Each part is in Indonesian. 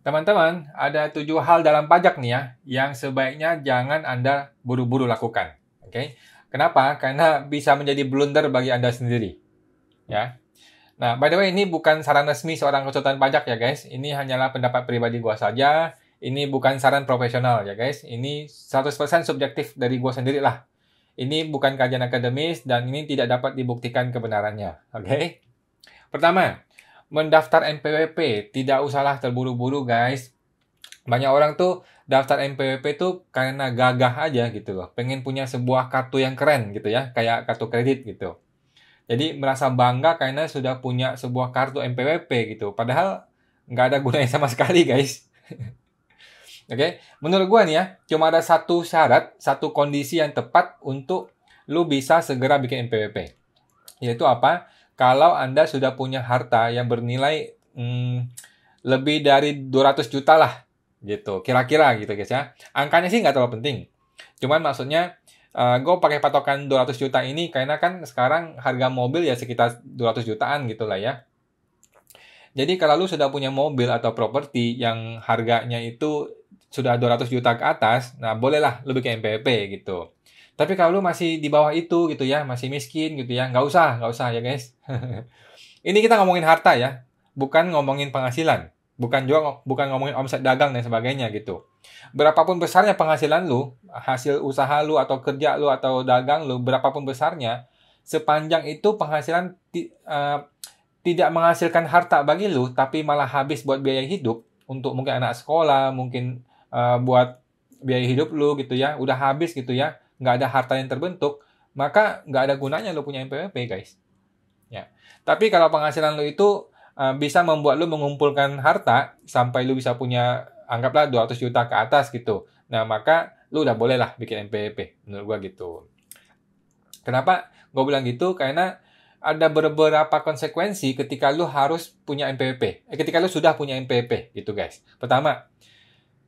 Teman-teman, ada 7 hal dalam pajak nih ya, yang sebaiknya jangan Anda buru-buru lakukan. Oke? Kenapa? Karena bisa menjadi blunder bagi Anda sendiri. Ya. Nah, by the way, ini bukan saran resmi seorang konsultan pajak ya guys. Ini hanyalah pendapat pribadi gua saja. Ini bukan saran profesional ya guys. Ini 100% subjektif dari gua sendiri lah. Ini bukan kajian akademis dan ini tidak dapat dibuktikan kebenarannya. Oke? Pertama, mendaftar NPWP. Tidak usahlah terburu-buru guys. Banyak orang tuh daftar NPWP tuh karena gagah aja gitu loh. Pengen punya sebuah kartu yang keren gitu ya. Kayak kartu kredit gitu. Jadi merasa bangga karena sudah punya sebuah kartu NPWP gitu. Padahal nggak ada gunanya sama sekali guys. Oke, menurut gua nih ya, cuma ada satu syarat, satu kondisi yang tepat untuk lu bisa segera bikin NPWP. Yaitu apa? Kalau Anda sudah punya harta yang bernilai lebih dari 200 juta lah. Gitu, kira-kira gitu guys ya. Angkanya sih nggak terlalu penting. Cuman maksudnya, gue pakai patokan 200 juta ini karena kan sekarang harga mobil ya sekitar 200 jutaan gitu lah ya. Jadi kalau lu sudah punya mobil atau properti yang harganya itu sudah 200 juta ke atas, nah bolehlah lu bikin NPWP gitu. Tapi kalau lu masih di bawah itu gitu ya, masih miskin gitu ya, nggak usah ya guys. Ini kita ngomongin harta ya, bukan ngomongin penghasilan. Bukan ngomongin omset dagang dan sebagainya gitu. Berapapun besarnya penghasilan lu, hasil usaha lu atau kerja lu atau dagang lu, berapapun besarnya, sepanjang itu penghasilan tidak menghasilkan harta bagi lu, tapi malah habis buat biaya hidup, untuk mungkin anak sekolah, mungkin buat biaya hidup lu gitu ya, udah habis gitu ya, nggak ada harta yang terbentuk, maka nggak ada gunanya lu punya NPWP guys. Ya. Tapi kalau penghasilan lu itu bisa membuat lu mengumpulkan harta sampai lu bisa punya anggaplah 200 juta ke atas gitu. Nah, maka lu udah boleh lah bikin NPWP menurut gua gitu. Kenapa gua bilang gitu? Karena ada beberapa konsekuensi ketika lu harus punya NPWP. Ketika lu sudah punya NPWP gitu guys. Pertama,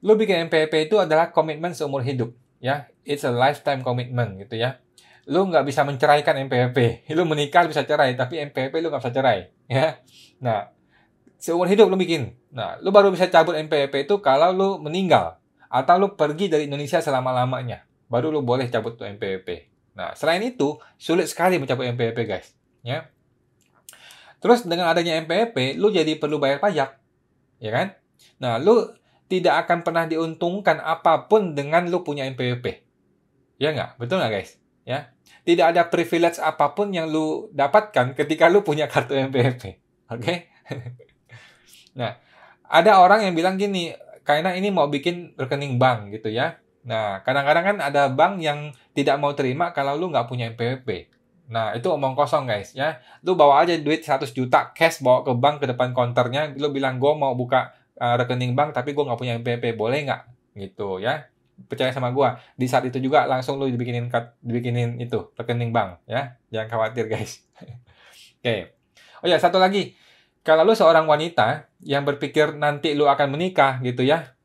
lu bikin NPWP itu adalah komitmen seumur hidup ya. It's a lifetime commitment gitu ya. Lu nggak bisa menceraikan NPWP. Lu menikah bisa cerai, tapi NPWP lu nggak bisa cerai ya. Nah, seumur hidup lu bikin. Nah, lu baru bisa cabut NPWP itu kalau lu meninggal atau lu pergi dari Indonesia selama-lamanya. Baru lu boleh cabut tuh NPWP. Nah, selain itu, sulit sekali mencabut NPWP guys. Ya. Terus dengan adanya NPWP, lu jadi perlu bayar pajak. Ya kan? Nah, lu tidak akan pernah diuntungkan apapun dengan lu punya NPWP. Ya nggak? Betul nggak guys? Ya. Tidak ada privilege apapun yang lu dapatkan ketika lu punya kartu NPWP. Oke? Nah, ada orang yang bilang gini, karena ini mau bikin rekening bank gitu ya. Nah, kadang-kadang kan ada bank yang tidak mau terima kalau lu nggak punya NPWP. Nah, itu omong kosong guys ya. Lu bawa aja duit 100 juta cash bawa ke bank ke depan konternya. Lu bilang, gue mau buka rekening bank tapi gue nggak punya NPWP. Boleh nggak? Gitu ya. Percaya sama gue. Di saat itu juga langsung lu dibikinin itu rekening bank ya. Jangan khawatir guys. Oke. Oh ya, satu lagi. Kalau lu seorang wanita yang berpikir nanti lu akan menikah gitu ya,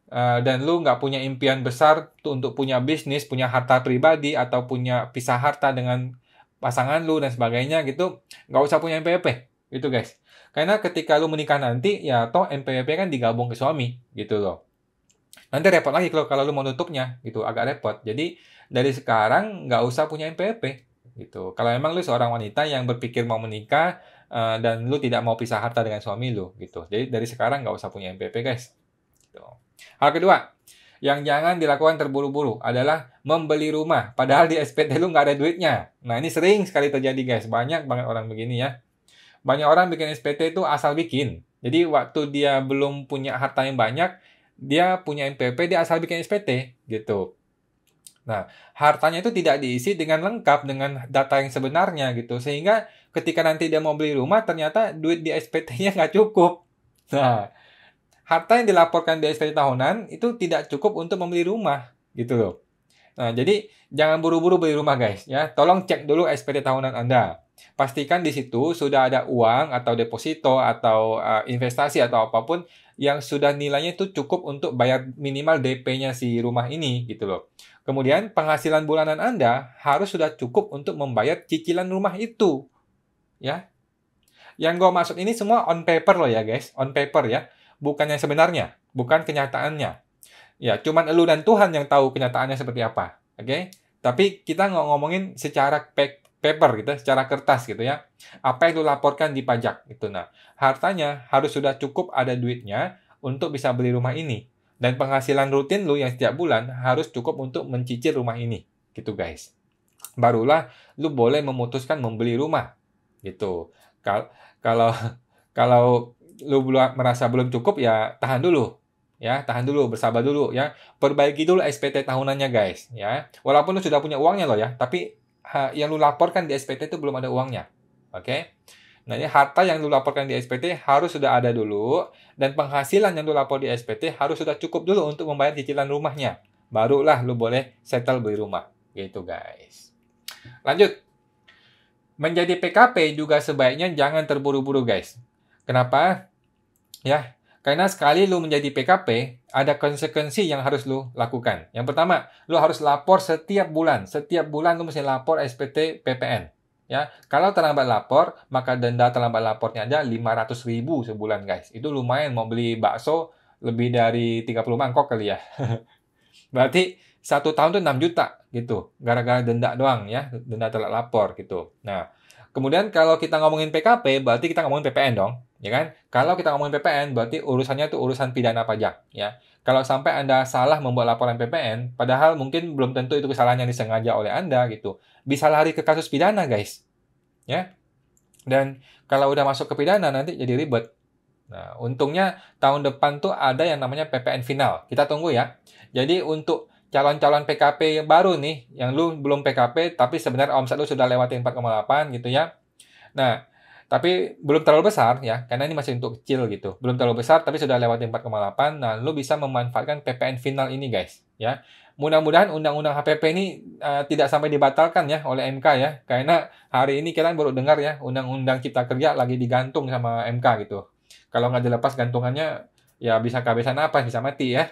dan lu nggak punya impian besar tuh untuk punya bisnis, punya harta pribadi, atau punya pisah harta dengan pasangan lu dan sebagainya gitu, nggak usah punya NPWP gitu guys. Karena ketika lu menikah nanti, ya toh NPWP kan digabung ke suami gitu loh. Nanti repot lagi kalau lu mau nutupnya gitu, agak repot. Jadi dari sekarang nggak usah punya NPWP gitu. Kalau emang lu seorang wanita yang berpikir mau menikah, dan lu tidak mau pisah harta dengan suami lu gitu. Jadi dari sekarang nggak usah punya NPWP guys. Gitu. Hal kedua, yang jangan dilakukan terburu-buru adalah membeli rumah. Padahal di SPT lu nggak ada duitnya. Nah ini sering sekali terjadi guys. Banyak banget orang begini ya. Banyak orang bikin SPT itu asal bikin. Jadi waktu dia belum punya harta yang banyak, dia punya NPWP, dia asal bikin SPT gitu. Nah, hartanya itu tidak diisi dengan lengkap dengan data yang sebenarnya gitu. Sehingga ketika nanti dia mau beli rumah, ternyata duit di SPT-nya nggak cukup. Nah, harta yang dilaporkan di SPT tahunan itu tidak cukup untuk membeli rumah gitu loh. Nah, jadi jangan buru-buru beli rumah guys ya. Tolong cek dulu SPT tahunan Anda. Pastikan di situ sudah ada uang atau deposito atau investasi atau apapun yang sudah nilainya itu cukup untuk bayar minimal DP-nya si rumah ini gitu loh. Kemudian penghasilan bulanan Anda harus sudah cukup untuk membayar cicilan rumah itu. Ya. Yang gue maksud ini semua on paper loh ya guys. On paper ya. Bukan yang sebenarnya. bukan kenyataannya. Ya, cuman elu dan Tuhan yang tahu kenyataannya seperti apa. Oke? Tapi kita ngomongin secara paper gitu, secara kertas gitu ya. Apa yang lu laporkan di pajak gitu. Nah, hartanya harus sudah cukup ada duitnya untuk bisa beli rumah ini. Dan penghasilan rutin lu yang setiap bulan harus cukup untuk mencicil rumah ini. Gitu guys. Barulah lu boleh memutuskan membeli rumah. Gitu. Kalau kalau lu merasa belum cukup ya tahan dulu. Ya, tahan dulu, bersabar dulu ya. Perbaiki dulu SPT tahunannya guys, ya. Walaupun lu sudah punya uangnya loh ya, tapi yang lu laporkan di SPT itu belum ada uangnya. Oke? Nah, ini harta yang lu laporkan di SPT harus sudah ada dulu dan penghasilan yang lu lapor di SPT harus sudah cukup dulu untuk membayar cicilan rumahnya. Barulah lu boleh settle beli rumah. Gitu guys. Lanjut. Menjadi PKP juga sebaiknya jangan terburu-buru guys. Kenapa? Ya, karena sekali lu menjadi PKP, ada konsekuensi yang harus lu lakukan. Yang pertama, lu harus lapor setiap bulan. Setiap bulan lu mesti lapor SPT PPN. Ya, kalau terlambat lapor, maka denda terlambat lapornya ada 500.000 sebulan, guys. Itu lumayan mau beli bakso lebih dari 30 mangkok kali ya. Berarti 1 tahun tuh 6 juta gitu. Gara-gara denda doang ya, denda telat lapor gitu. Nah, kemudian kalau kita ngomongin PKP, berarti kita ngomongin PPN dong. Ya kan? Kalau kita ngomongin PPN, berarti urusannya itu urusan pidana pajak, ya. Kalau sampai Anda salah membuat laporan PPN, padahal mungkin belum tentu itu kesalahan yang disengaja oleh Anda gitu. Bisa lari ke kasus pidana, guys. Ya. Dan kalau udah masuk ke pidana nanti jadi ribet. Nah, untungnya tahun depan tuh ada yang namanya PPN final. Kita tunggu ya. Jadi untuk calon-calon PKP yang baru nih, yang lu belum PKP tapi sebenarnya omset lu sudah lewati 4,8 gitu ya. Nah, tapi belum terlalu besar ya, karena ini masih untuk kecil gitu. Belum terlalu besar, tapi sudah lewati 4,8. Nah, lu bisa memanfaatkan PPN final ini, guys. Ya, mudah-mudahan undang-undang HPP ini tidak sampai dibatalkan ya oleh MK ya. Karena hari ini kita baru dengar ya, undang-undang Cipta Kerja lagi digantung sama MK gitu. Kalau nggak dilepas gantungannya, ya bisa kehabisan apa, bisa mati ya.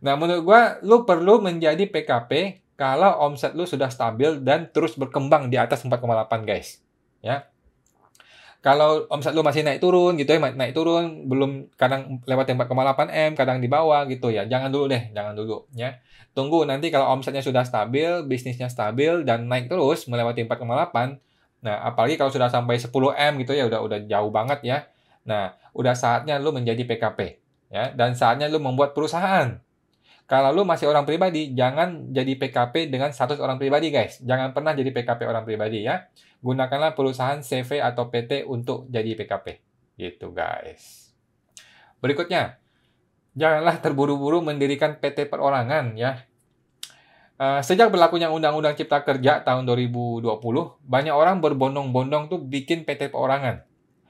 Nah, menurut gua, lu perlu menjadi PKP kalau omset lu sudah stabil dan terus berkembang di atas 4,8, guys. Ya. Kalau omset lu masih naik turun gitu ya, naik turun, belum kadang lewat 4,8 M, kadang di bawah gitu ya. Jangan dulu deh, jangan dulu ya. Tunggu nanti kalau omsetnya sudah stabil, bisnisnya stabil dan naik terus melewati 4,8. Nah, apalagi kalau sudah sampai 10 M gitu ya, udah jauh banget ya. Nah, udah saatnya lu menjadi PKP ya, dan saatnya lu membuat perusahaan. Kalau lu masih orang pribadi, jangan jadi PKP dengan status orang pribadi, guys. Jangan pernah jadi PKP orang pribadi ya. Gunakanlah perusahaan CV atau PT untuk jadi PKP. Gitu, guys. Berikutnya, janganlah terburu-buru mendirikan PT perorangan ya. Sejak berlakunya Undang-Undang Cipta Kerja tahun 2020, banyak orang berbondong-bondong tuh bikin PT perorangan.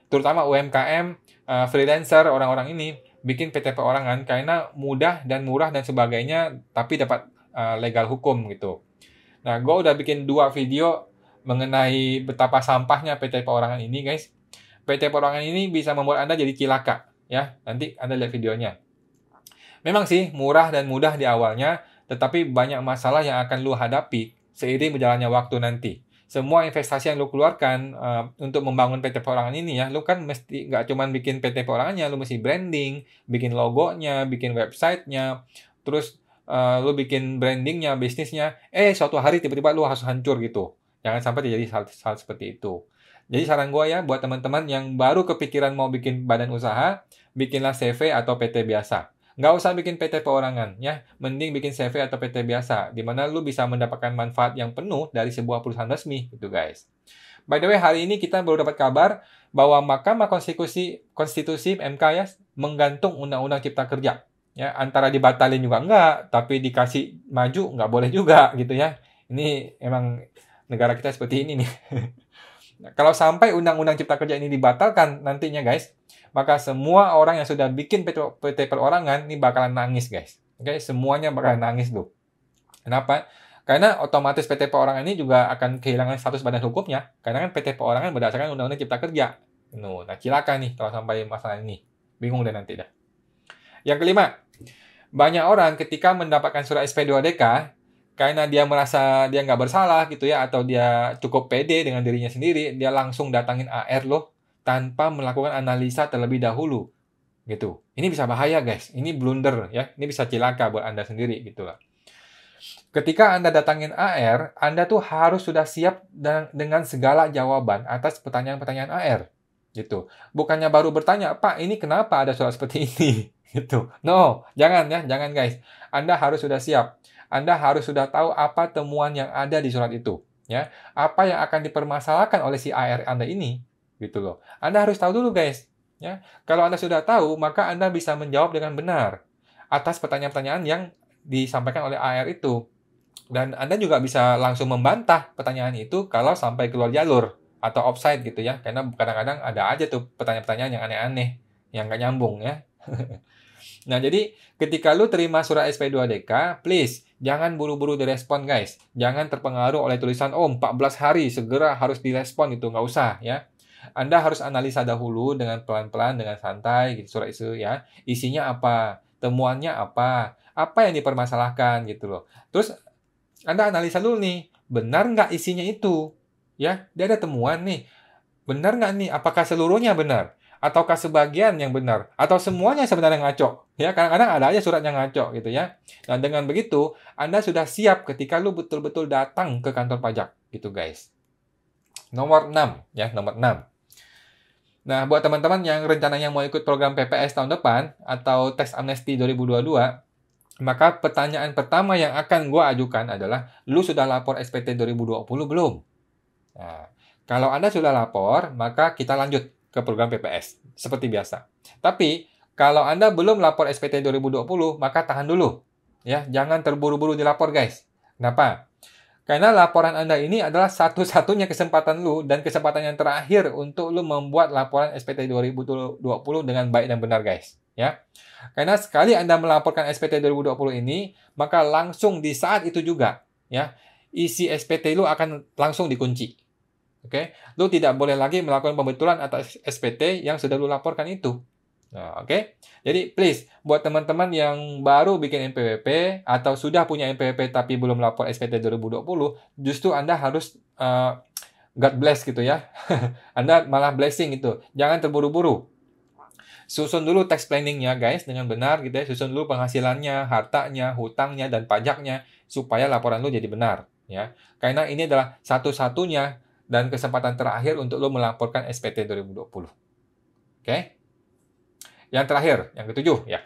Terutama UMKM, freelancer, orang-orang ini bikin PT perorangan karena mudah dan murah dan sebagainya, tapi dapat legal hukum gitu. Nah, gue udah bikin 2 video mengenai betapa sampahnya PT perorangan ini, guys. PT perorangan ini bisa membuat Anda jadi cilaka, ya. Nanti Anda lihat videonya. Memang sih murah dan mudah di awalnya, tetapi banyak masalah yang akan lu hadapi seiring berjalannya waktu nanti. Semua investasi yang lu keluarkan untuk membangun PT perorangan ini ya, lu kan mesti nggak cuma bikin PT perorangannya, lu mesti branding, bikin logonya, bikin websitenya, terus lu bikin brandingnya, bisnisnya. Suatu hari tiba-tiba lu harus hancur gitu. Jangan sampai terjadi hal seperti itu. Jadi saran gue ya buat teman-teman yang baru kepikiran mau bikin badan usaha, bikinlah CV atau PT biasa. Nggak usah bikin PT perorangan, ya. Mending bikin CV atau PT biasa, di mana lu bisa mendapatkan manfaat yang penuh dari sebuah perusahaan resmi, gitu guys. By the way, hari ini kita baru dapat kabar bahwa Mahkamah Konstitusi MK ya, menggantung Undang-Undang Cipta Kerja. Ya, antara dibatalin juga enggak, tapi dikasih maju nggak boleh juga, gitu ya. Ini emang negara kita seperti ini nih. Nah, kalau sampai Undang-Undang Cipta Kerja ini dibatalkan nantinya, guys, maka semua orang yang sudah bikin PT perorangan ini bakalan nangis, guys. Oke, semuanya bakalan nangis tuh. Kenapa? Karena otomatis PT perorangan ini juga akan kehilangan status badan hukumnya. Karena kan PT perorangan berdasarkan Undang-Undang Cipta Kerja. Nah, cilaka nih kalau sampai masalah ini. Bingung deh nanti dah. Yang kelima, banyak orang ketika mendapatkan surat SP2DK, karena dia merasa dia nggak bersalah gitu ya, atau dia cukup pede dengan dirinya sendiri, dia langsung datangin AR loh, tanpa melakukan analisa terlebih dahulu. gitu. Ini bisa bahaya guys, ini blunder ya, ini bisa cilaka buat Anda sendiri gitu lah. Ketika Anda datangin AR, Anda tuh harus sudah siap dengan segala jawaban atas pertanyaan-pertanyaan AR. Gitu. Bukannya baru bertanya, Pak, ini kenapa ada surat seperti ini? Gitu. No, jangan ya, jangan guys. Anda harus sudah siap. Anda harus sudah tahu apa temuan yang ada di surat itu. Ya, apa yang akan dipermasalahkan oleh si AR Anda ini. Gitu loh. Anda harus tahu dulu guys. Ya, kalau Anda sudah tahu, maka Anda bisa menjawab dengan benar atas pertanyaan-pertanyaan yang disampaikan oleh AR itu. Dan Anda juga bisa langsung membantah pertanyaan itu kalau sampai keluar jalur atau offside gitu ya. Karena kadang-kadang ada aja tuh pertanyaan-pertanyaan yang aneh-aneh, yang nggak nyambung ya. Nah, jadi ketika lu terima surat SP2DK, please, jangan buru-buru direspon guys. Jangan terpengaruh oleh tulisan, oh 14 hari, segera harus direspon itu. Nggak usah ya. Anda harus analisa dahulu dengan pelan-pelan, dengan santai gitu surat itu ya. Isinya apa? Temuannya apa? Apa yang dipermasalahkan gitu loh. Terus Anda analisa dulu nih, benar nggak isinya itu? Ya, dia ada temuan nih. Benar nggak nih? Apakah seluruhnya benar? Ataukah sebagian yang benar? Atau semuanya sebenarnya ngaco? Ya, kadang-kadang ada aja surat yang ngaco gitu ya. Nah, dengan begitu, Anda sudah siap ketika lu betul-betul datang ke kantor pajak gitu guys. Nomor 6, ya, nomor 6. Nah, buat teman-teman yang rencananya mau ikut program PPS tahun depan atau Tax Amnesty 2022, maka pertanyaan pertama yang akan gue ajukan adalah, lu sudah lapor SPT 2020 belum? Nah, kalau Anda sudah lapor, maka kita lanjut ke program PPS, seperti biasa. Tapi, kalau Anda belum lapor SPT 2020, maka tahan dulu. Ya, jangan terburu-buru dilapor, guys. Kenapa? Karena laporan Anda ini adalah satu-satunya kesempatan lu dan kesempatan yang terakhir untuk lu membuat laporan SPT 2020 dengan baik dan benar, guys. Ya. Karena sekali Anda melaporkan SPT 2020 ini, maka langsung di saat itu juga, ya, isi SPT lu akan langsung dikunci. Oke? Lu tidak boleh lagi melakukan pembetulan atas SPT yang sudah lu laporkan itu. Nah, oke? Jadi, please, buat teman-teman yang baru bikin NPWP atau sudah punya NPWP tapi belum lapor SPT 2020, justru Anda harus God bless gitu ya. Anda malah blessing gitu. Jangan terburu-buru. Susun dulu tax planning-nya guys dengan benar gitu ya. Susun dulu penghasilannya, hartanya, hutangnya, dan pajaknya supaya laporan lu jadi benar ya. Karena ini adalah satu-satunya dan kesempatan terakhir untuk lu melaporkan SPT 2020. Oke? Yang terakhir, yang ketujuh ya.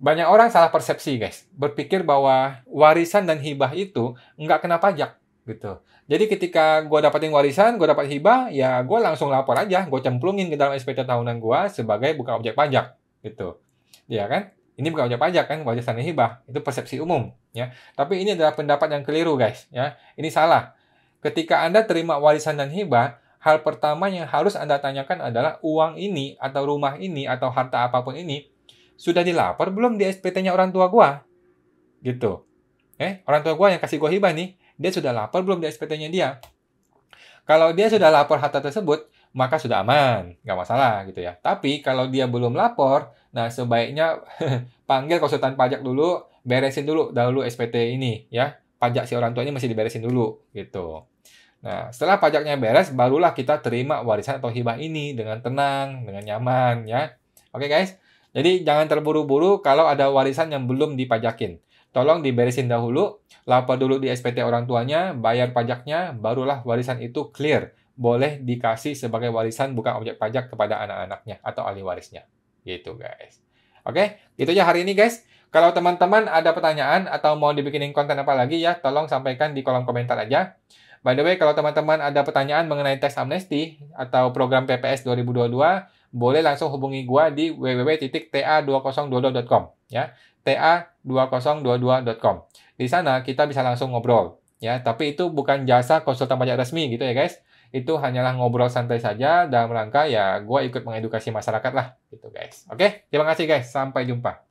Banyak orang salah persepsi guys. Berpikir bahwa warisan dan hibah itu nggak kena pajak gitu. Jadi ketika gue dapetin warisan, gue dapat hibah, ya gue langsung lapor aja, gue cemplungin ke dalam SPT tahunan gue sebagai bukan objek pajak, gitu. Ya kan? Ini bukan objek pajak kan, warisan dan hibah. Itu persepsi umum, ya. Tapi ini adalah pendapat yang keliru, guys, ya. Ini salah. Ketika Anda terima warisan dan hibah, hal pertama yang harus Anda tanyakan adalah uang ini atau rumah ini atau harta apapun ini sudah dilapor belum di SPT-nya orang tua gue? Gitu. Orang tua gue yang kasih gue hibah nih, dia sudah lapor belum di SPT-nya dia? Kalau dia sudah lapor harta tersebut, maka sudah aman, nggak masalah gitu ya. Tapi kalau dia belum lapor, nah sebaiknya panggil konsultan pajak dulu, beresin dulu SPT ini ya. Pajak si orang tua ini masih diberesin dulu gitu. Nah, setelah pajaknya beres, barulah kita terima warisan atau hibah ini dengan tenang, dengan nyaman ya. Oke guys, jadi jangan terburu-buru kalau ada warisan yang belum dipajakin. Tolong diberesin dahulu, lapor dulu di SPT orang tuanya, bayar pajaknya, barulah warisan itu clear. Boleh dikasih sebagai warisan bukan objek pajak kepada anak-anaknya atau ahli warisnya. Gitu guys. Oke, itu aja hari ini guys. Kalau teman-teman ada pertanyaan atau mau dibikinin konten apa lagi ya, tolong sampaikan di kolom komentar aja. By the way, kalau teman-teman ada pertanyaan mengenai tax amnesty atau program PPS 2022, boleh langsung hubungi gua di www.ta2022.com ya. ta2022.com. Di sana kita bisa langsung ngobrol ya, tapi itu bukan jasa konsultan pajak resmi gitu ya guys. Itu hanyalah ngobrol santai saja dalam rangka ya gua ikut mengedukasi masyarakat lah gitu guys. Oke, terima kasih guys. Sampai jumpa.